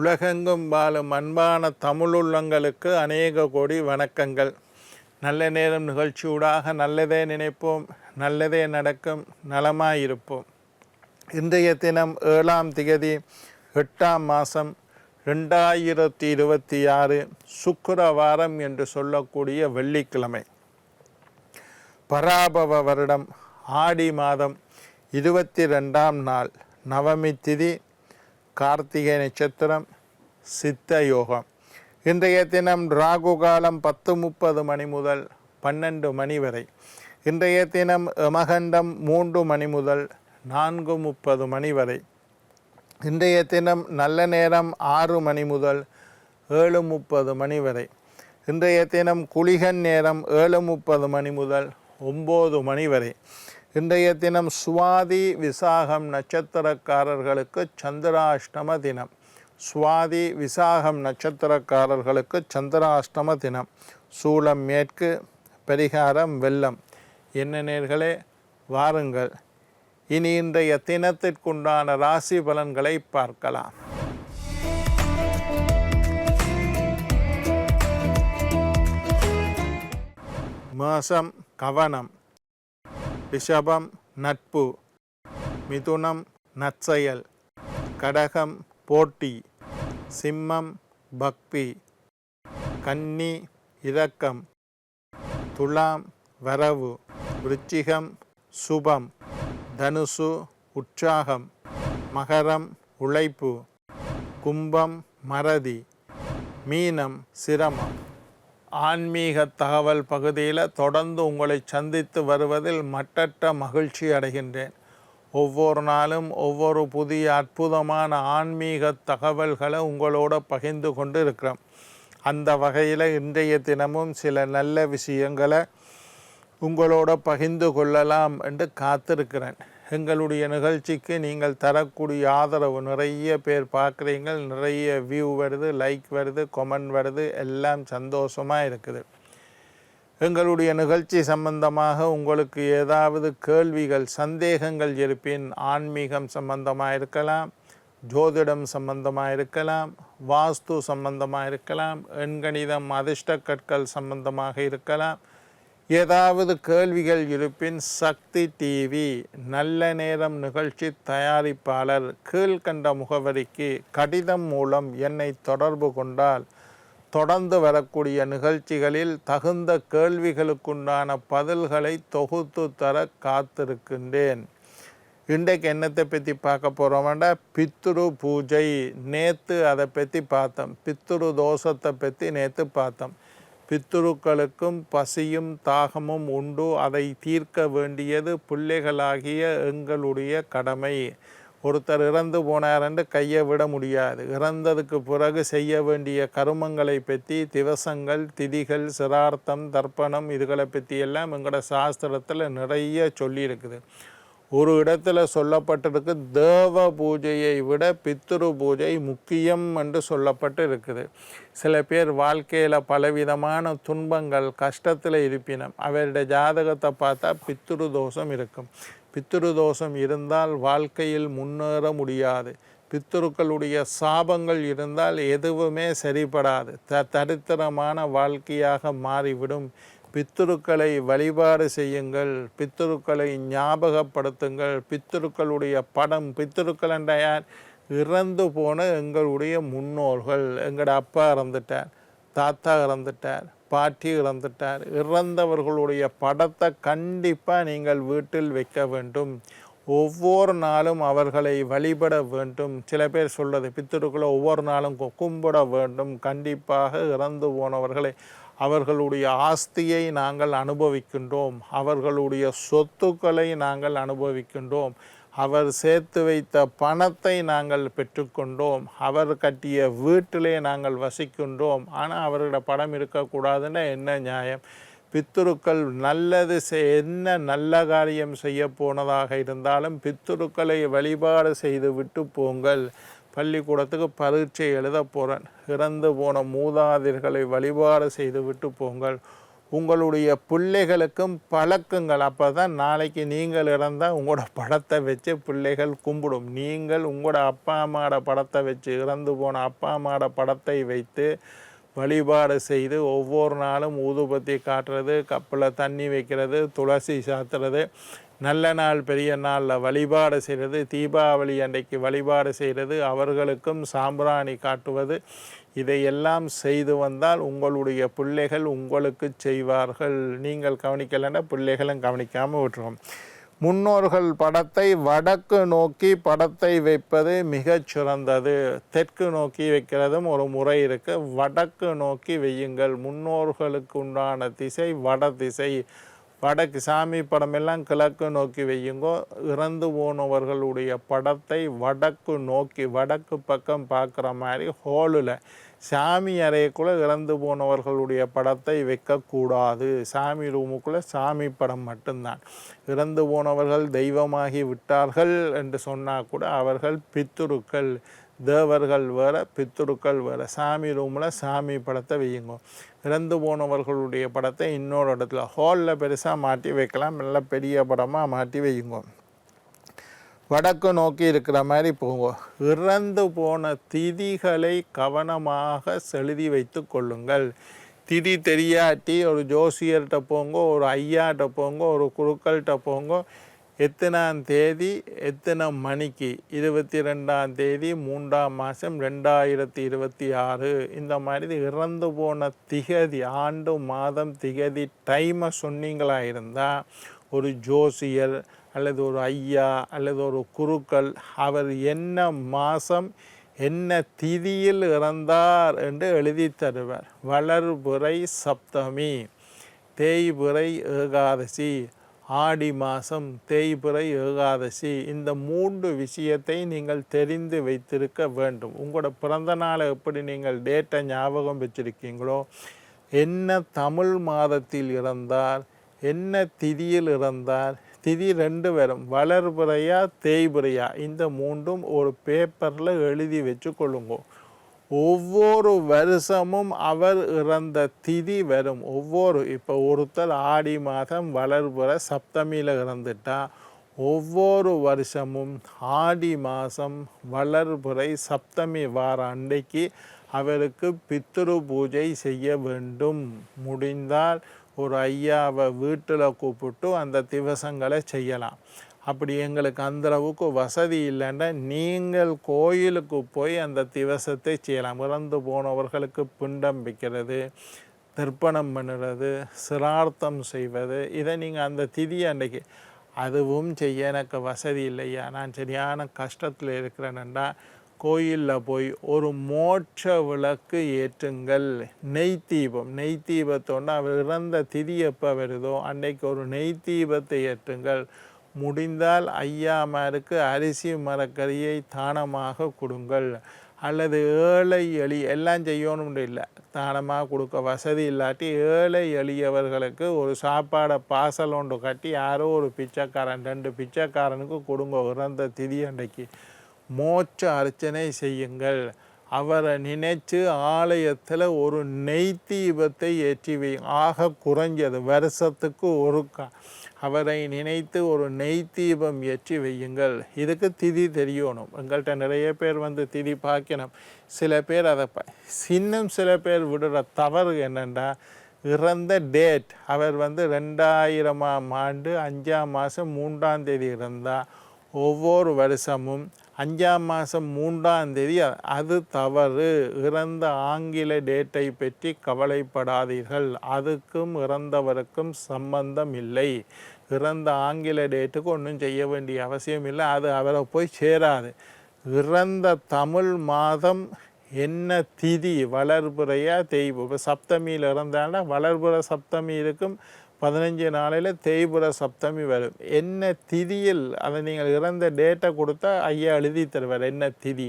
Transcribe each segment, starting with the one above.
உலகெங்கும் வாழும் அன்பான தமிழுள்ளங்களுக்கு அநேக கோடி வணக்கங்கள். நல்ல நேரம் நிகழ்ச்சியூடாக நல்லதே நினைப்போம், நல்லதே நடக்கும், நலமாயிருப்போம். இன்றைய தினம் 7ஆம் திகதி 8ஆம் மாதம் 2026 சுக்கிரவாரம் என்று சொல்லக்கூடிய வெள்ளிக்கிழமை. பராபவ வருடம் ஆடி மாதம் 22ஆம் நாள், நவமி திதி, கார்த்திகை நட்சத்திரம், சித்த யோகம். இன்றைய தினம் ராகு காலம் 10:30 மணி முதல் 12 மணி வரை. இன்றைய தினம் யமகண்டம் 3 மணி முதல் 4:30 மணி வரை. இன்றைய தினம் நல்ல நேரம் 6 மணி முதல் 7:30 மணி வரை. இன்றைய தினம் குளிகன் நேரம் 7:30 மணி முதல் 9 மணி வரை. இன்றைய தினம் சுவாதி விசாகம் நட்சத்திரக்காரர்களுக்கு சந்திராஷ்டம தினம். சுவாதி விசாகம் நட்சத்திரக்காரர்களுக்கு சந்திராஷ்டம தினம். சூலம் மேற்கு, பரிகாரம் வெள்ளம். என்ன நேர்களே, வாருங்கள் இனி இன்றைய தினத்திற்குண்டான ராசி பலன்களை பார்க்கலாம். மேஷம் கவனம், ரிஷபம் நட்பு, மிதுனம் நற்செயல், கடகம் போட்டி, சிம்மம் பக்தி, கன்னி இரக்கம், துலாம் வரவு, விருச்சிகம் சுபம், தனுசு உற்சாகம், மகரம் உழைப்பு, கும்பம் மறதி, மீனம் சிரமம். ஆன்மீக தகவல் பகுதியில் தொடர்ந்து உங்களை சந்தித்து வருவதில் மட்டற்ற மகிழ்ச்சி அடைகின்றேன். ஒவ்வொரு நாளும் ஒவ்வொரு புதிய அற்புதமான ஆன்மீக தகவல்களை உங்களோட பகிர்ந்து கொண்டு இருக்கிறோம். அந்த வகையில் இன்றைய தினமும் சில நல்ல விஷயங்களை உங்களோட பகிர்ந்து கொள்ளலாம் என்று காத்திருக்கிறேன். எங்களுடைய நிகழ்ச்சிக்கு நீங்கள் தரக்கூடிய ஆதரவு, நிறைய பேர் பார்க்குறீங்க, நிறைய வியூ வருது, லைக் வருது, கமெண்ட் வருது, எல்லாம் சந்தோஷமாக இருக்குது. எங்களுடைய நிகழ்ச்சி சம்பந்தமாக உங்களுக்கு ஏதாவது கேள்விகள், சந்தேகங்கள் இருப்பின், ஆன்மீகம் சம்பந்தமாக இருக்கலாம், ஜோதிடம் சம்பந்தமாக இருக்கலாம், வாஸ்து சம்பந்தமாக இருக்கலாம், எண்கணிதம் அதிர்ஷ்ட கற்கள் சம்பந்தமாக இருக்கலாம், ஏதாவது கேள்விகள் இருப்பின் சக்தி டிவி நல்ல நேரம் நிகழ்ச்சி தயாரிப்பாளர் கீழ்கண்ட முகவரிக்கு கடிதம் மூலம் என்னை தொடர்பு கொண்டால் தொடர்ந்து வரக்கூடிய நிகழ்ச்சிகளில் தகுந்த கேள்விகளுக்குண்டான பதில்களை தொகுத்து தர காத்திருக்கின்றேன். இன்றைக்கு என்னத்தை பற்றி பார்க்க போகிறோம்னா, பித்ரு பூஜை. நேற்று அதை பற்றி பார்த்தோம். பித்ரு தோஷத்தை பற்றி நேற்று பார்த்தோம். பித்ருக்களுக்கும் பசியும் தாகமும் உண்டு. அதை தீர்க்க வேண்டியது பிள்ளைகளாகிய எங்களுடைய கடமை. ஒருத்தர் இறந்து போனாரென்று கையை விட முடியாது. இறந்ததுக்கு பிறகு செய்ய வேண்டிய கருமங்களை பற்றி, திவசங்கள், திதிகள், சிரார்த்தம், தர்ப்பணம், இதுகளை பற்றி எல்லாம் எங்களோட சாஸ்திரத்தில் நிறைய சொல்லியிருக்குது. ஒரு இடத்துல சொல்லப்பட்டிருக்கு, தேவ பூஜையை விட பித்ரு பூஜை முக்கியம் என்று சொல்லப்பட்டு இருக்குது. சில பேர் வாழ்க்கையில் பலவிதமான துன்பங்கள், கஷ்டத்தில் இருப்பினும் அவருடைய ஜாதகத்தை பார்த்தா பித்ரு தோஷம் இருக்கும். பித்ரு தோஷம் இருந்தால் வாழ்க்கையில் முன்னேற முடியாது. பித்ருக்களுடைய சாபங்கள் இருந்தால் எதுவுமே சரிபடாது. தரித்திரமான வாழ்க்கையாக மாறிவிடும். பித்ருக்களை வழிபாடு செய்யுங்கள், பித்ருக்களை ஞாபகப்படுத்துங்கள். பித்ருக்களுடைய படம், பித்ருக்கள் என்ற யார்? இறந்து போன எங்களுடைய முன்னோர்கள். எங்களோட அப்பா இறந்துட்டார், தாத்தா இறந்துட்டார், பாட்டி இறந்துட்டார். இறந்தவர்களுடைய படத்தை கண்டிப்பாக நீங்கள் வீட்டில் வைக்க வேண்டும். ஒவ்வொரு நாளும் அவர்களை வழிபட வேண்டும். சில பேர் சொல்வது, பித்ருக்களை ஒவ்வொரு நாளும் கும்பிட வேண்டும். கண்டிப்பாக இறந்து போனவர்களை, அவர்களுடைய ஆஸ்தியை நாங்கள் அனுபவிக்கின்றோம், அவர்களுடைய சொத்துக்களை நாங்கள் அனுபவிக்கின்றோம், அவர் சேர்த்து வைத்த பணத்தை நாங்கள் பெற்றுக்கொண்டோம், அவர் கட்டிய வீட்டிலே நாங்கள் வசிக்கின்றோம். ஆனால் அவரோட படம் இருக்கக்கூடாதுன்னா என்ன நியாயம்? பித்ருக்கள் நல்லது என்ன நல்ல காரியம் செய்ய போனதாக இருந்தாலும் பித்ருக்களை வழிபாடு செய்து விட்டு போங்கள். பள்ளிக்கூடத்துக்கு பரீட்சை எழுத போகிறேன், இறந்து போன மூதாதையர்களை வழிபாடு செய்து விட்டு போங்கள். உங்களுடைய பிள்ளைகளுக்கும் பழக்குங்கள். அப்போ தான் நாளைக்கு நீங்கள் இறந்தால் உங்களோட படத்தை வச்சு பிள்ளைகள் கும்பிடும். நீங்கள் உங்களோட அப்பா அம்மாவோட படத்தை வச்சு, இறந்து போன அப்பா அம்மாவோட படத்தை வைத்து வழிபாடு செய்து ஒவ்வொரு நாளும் ஊதுபத்தி காட்டுறது, கப்பில் தண்ணி வைக்கிறது, துளசி சாத்துறது, நல்ல நாள் பெரிய நாளில் வழிபாடு செய்கிறது, தீபாவளி அன்றைக்கு வழிபாடு செய்கிறது, அவர்களுக்கும் சாம்பிராணி காட்டுவது, இதையெல்லாம் செய்து வந்தால் உங்களுடைய பிள்ளைகள் உங்களுக்கு செய்வார்கள். நீங்கள் கவனிக்கலைன்னா பிள்ளைகளும் கவனிக்காமல் விட்டுருவோம். முன்னோர்கள் படத்தை வடக்கு நோக்கி படத்தை வைப்பது மிகச் சிறந்தது. தெற்கு நோக்கி வைக்கிறதும் ஒரு முறை இருக்குது. வடக்கு நோக்கி வையுங்கள். முன்னோர்களுக்கு உண்டான திசை வட திசை. வடக்கு சாமி படம் எல்லாம் கிழக்கு நோக்கி வையுங்கோ. இறந்து போனவர்களுடைய படத்தை வடக்கு நோக்கி, வடக்கு பக்கம் பார்க்குற மாதிரி ஹோலில், சாமி அறைக்குள்ளே இறந்து போனவர்களுடைய படத்தை வைக்கக்கூடாது. சாமி ரூமுக்குள்ளே சாமி படம் மட்டும்தான். இறந்து போனவர்கள் தெய்வமாகி விட்டார்கள் என்று சொன்னால் கூட அவர்கள் பித்துருக்கள், தேவர்கள் வேறு, பித்துருக்கள் வேறு. சாமி ரூமில் சாமி படத்தை வையுங்க. இறந்து போனவர்களுடைய படத்தை இன்னொரு இடத்துல ஹாலில் பெருசாக மாட்டி வைக்கலாம், நல்ல பெரிய படமாக மாட்டி வையுங்க. வடக்கு நோக்கி இருக்கிற மாதிரி போங்க. இறந்து போன திதிகளை கவனமாக செலுதி வைத்து கொள்ளுங்கள். திதி தெரியாட்டி ஒரு ஜோசியர்கிட்ட போங்க, ஒரு ஐயாட்ட போங்க, ஒரு குருக்கள்கிட்ட போங்க. எத்தனாம் தேதி எத்தனை மணிக்கு, 22ஆம் தேதி 3ஆம் மாதம் 2026, இந்த மாதிரி இறந்து போன திகதி, ஆண்டு மாதம் திகதி டைமை சொன்னீங்களா இருந்தால் ஒரு ஜோசியர் அல்லது ஒரு ஐயா அல்லது ஒரு குருக்கள் அவர் என்ன மாதம் என்ன திதியில் இறந்தார் என்று எழுதி தருவார். வளர்புரை சப்தமி, தேய்புரை ஏகாதசி, ஆடி மாதம் தேய்பிறை ஏகாதசி, இந்த 3 விஷயத்தை நீங்கள் தெரிந்து வைத்திருக்க வேண்டும். உங்களோட பிறந்த நாளை எப்படி நீங்கள் டேட்டை ஞாபகம் வச்சுருக்கீங்களோ, என்ன தமிழ் மாதத்தில் இறந்தார், என்ன திதியில் இறந்தார், திதி 2 வரும், வளர்பிறையா தேய்பிறையா, இந்த 3ம் ஒரு பேப்பரில் எழுதி வச்சு கொள்ளுங்க. ஒவ்வொரு வருஷமும் அவர் இறந்த திதி வரும். இப்போ ஒருத்தர் ஆடி மாதம் வளர்பிறை சப்தமியில் இறந்துட்டா, ஒவ்வொரு வருஷமும் ஆடி மாதம் வளர்பிறை சப்தமி வார அன்றைக்கு அவருக்கு பித்ரு பூஜை செய்ய வேண்டும். முடிந்தால் ஒரு ஐயாவை வீட்டில் கூப்பிட்டு அந்த திவசங்களை செய்யலாம். அப்படி எங்களுக்கு அந்தளவுக்கு வசதி இல்லைன்னா நீங்கள் கோயிலுக்கு போய் அந்த திவசத்தை செய்யலாம். இறந்து போனவர்களுக்கு பிண்டம் வைக்கிறது, தர்ப்பணம் பண்ணுறது, சிரார்த்தம் செய்வது, இதை நீங்கள் அந்த திதி அன்றைக்கு, அதுவும் செய்ய எனக்கு வசதி இல்லையா, நான் சரியான கஷ்டத்தில் இருக்கிறேன்டா, கோயிலில் போய் ஒரு மோட்ச விளக்கு ஏற்றுங்கள். நெய் தீபத்தோடு அவர் இறந்த திதி எப்போ வருதோ அன்றைக்கு ஒரு நெய் தீபத்தை ஏற்றுங்கள். முடிந்தால் ஐயாமாருக்கு அரிசி மரக்கறியை தானமாக கொடுங்கள். அல்லது ஏழை எல்லாம் செய்யணும்னு இல்லை, தானமாக கொடுக்க வசதி இல்லாட்டி ஏழை எளியவர்களுக்கு ஒரு சாப்பாடை பாசல் ஒன்று கட்டி யாரோ ஒரு பிச்சைக்காரன் 2 பிச்சைக்காரனுக்கு கொடுங்க. இறந்த திதி அன்றைக்கு மோட்ச அர்ச்சனை செய்யுங்கள். அவரை நினைச்சு ஆலயத்தில் ஒரு நெய் தீபத்தை ஏற்றி ஆக குறைஞ்சது வருஷத்துக்கு ஒருக்கா அவரை நினைத்து ஒரு நெய் தீபம் ஏற்றி வையுங்கள். இதுக்கு திதி தெரியணும். எங்கள்கிட்ட நிறைய பேர் திதி பார்க்கணும். சில பேர் அதை இன்னும் சில பேர் விடுற தவறு என்னென்னா, இறந்த டேட் அவர் 2000ஆம் ஆண்டு 5ஆம் மாதம் 3ஆம் தேதி இறந்தால் ஒவ்வொரு வருஷமும் 5ஆம் மாதம் 3ஆம் தேதி, அது தவறு. இறந்த ஆங்கில டேட்டை பற்றி கவலைப்படாதீர்கள். அதுக்கும் இறந்தவருக்கும் சம்பந்தம் இல்லை. இறந்த ஆங்கில டேட்டுக்கு ஒன்றும் செய்ய வேண்டிய அவசியம் இல்லை, அது அவரை போய் சேராது. இறந்த தமிழ் மாதம் என்ன திதி, வளர்பிறையா தேய்பு, இப்போ சப்தமியில் இறந்தால்னா வளர்பிறை சப்தமி இருக்கும், 15 நாளையில் தேய்பிறை சப்தமி வரும். என்ன திதியில் அதை நீங்கள் இறந்த டேட்டை கொடுத்தா ஐயா எழுதி தருவார் என்ன திதி.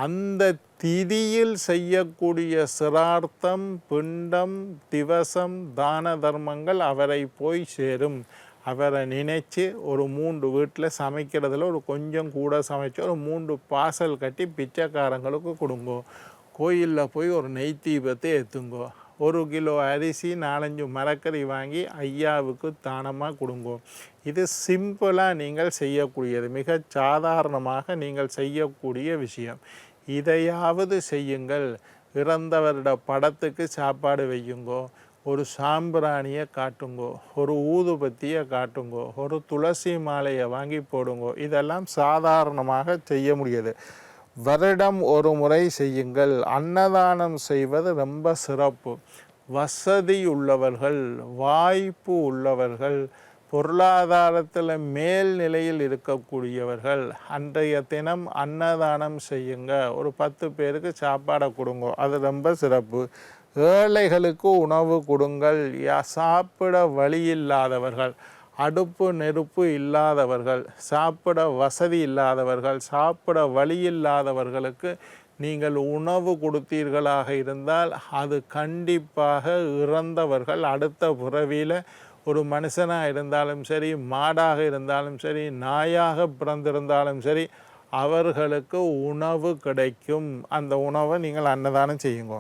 அந்த திதியில் செய்யக்கூடிய சிரார்த்தம், பிண்டம், திவசம், தான தர்மங்கள் அவரை போய் சேரும். அவரை நினைச்சு ஒரு 3 வீட்டில் சமைக்கிறதுல ஒரு கொஞ்சம் கூட சமைச்சு ஒரு 3 பாசல் கட்டி பிச்சைக்காரங்களுக்கு கொடுங்கோ. கோயிலில் போய் ஒரு நெய் தீபத்தை ஏற்றுங்கோ. 1 கிலோ அரிசி 4-5 மரக்கறி வாங்கி ஐயாவுக்கு தானமாக கொடுங்கோ. இது சிம்பிளாக நீங்கள் செய்யக்கூடியது, மிக சாதாரணமாக நீங்கள் செய்யக்கூடிய விஷயம். இதையாவது செய்யுங்கள். இறந்தவரோட படத்துக்கு சாப்பாடு வையுங்கோ, ஒரு சாம்பிராணியை காட்டுங்கோ, ஒரு ஊதுபத்தியை காட்டுங்கோ, ஒரு துளசி மாலையை வாங்கி போடுங்கோ. இதெல்லாம் சாதாரணமாக செய்ய முடியாது. வருடம் ஒரு முறை செய்யுங்கள். அன்னதானம் செய்வது ரொம்ப சிறப்பு. வசதி உள்ளவர்கள், வாய்ப்பு உள்ளவர்கள், பொருளாதாரத்தில் மேல் நிலையில் இருக்கக்கூடியவர்கள் அன்றைய தினம் அன்னதானம் செய்யுங்க. ஒரு 10 பேருக்கு சாப்பாடை கொடுங்க, அது ரொம்ப சிறப்பு. ஏழைகளுக்கு உணவு கொடுங்கள். சாப்பிட வழி இல்லாதவர்கள், அடுப்பு நெருப்பு இல்லாதவர்கள், சாப்பிட வசதி இல்லாதவர்கள், சாப்பிட வழி இல்லாதவர்களுக்கு நீங்கள் உணவு கொடுத்தீர்களாக இருந்தால் அது கண்டிப்பாக இறந்தவர்கள் அடுத்த பிறவியில் ஒரு மனுஷனாக இருந்தாலும் சரி, மாடாக இருந்தாலும் சரி, நாயாக பிறந்திருந்தாலும் சரி, அவர்களுக்கு உணவு கிடைக்கும். அந்த உணவை நீங்கள் அன்னதானம் செய்யுங்க.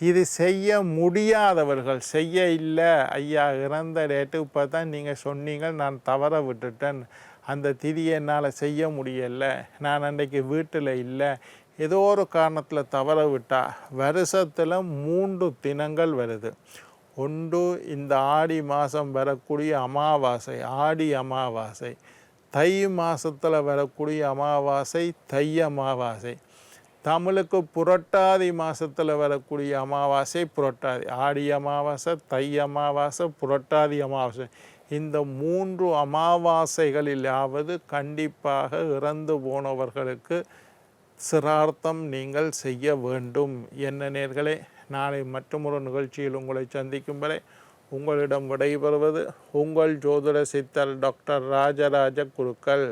இது செய்ய முடியாதவர்கள், செய்ய இல்லை ஐயா இறந்த டேட்டு இப்போ தான் நீங்கள் சொன்னீங்க, நான் தவற விட்டுட்டேன், அந்த திதியை என்னால் செய்ய முடியலை, நான் அன்றைக்கு வீட்டில் இல்லை, ஏதோ ஒரு காரணத்தில் தவற விட்டால் வருஷத்தில் 3 தினங்கள் வருது. ஒன்று இந்த ஆடி மாதம் வரக்கூடிய அமாவாசை, ஆடி அமாவாசை. தை மாதத்தில் வரக்கூடிய அமாவாசை, தை அமாவாசை. தமிழுக்கு புரட்டாதி மாதத்தில் வரக்கூடிய அமாவாசை புரட்டாதி. ஆடி அமாவாசை, தை அமாவாசை, புரட்டாதி அமாவாசை. இந்த 3 அமாவாசைகளிலாவது கண்டிப்பாக இறந்து போனவர்களுக்கு சிரார்த்தம் நீங்கள் செய்ய வேண்டும். என்ன நேயர்களே, நாளை மற்றொரு நிகழ்ச்சியில் உங்களை சந்திக்கும் வரை உங்களிடம் விடைபெறுவது உங்கள் ஜோதிட சித்தர் டாக்டர் ராஜராஜ குருக்கள்.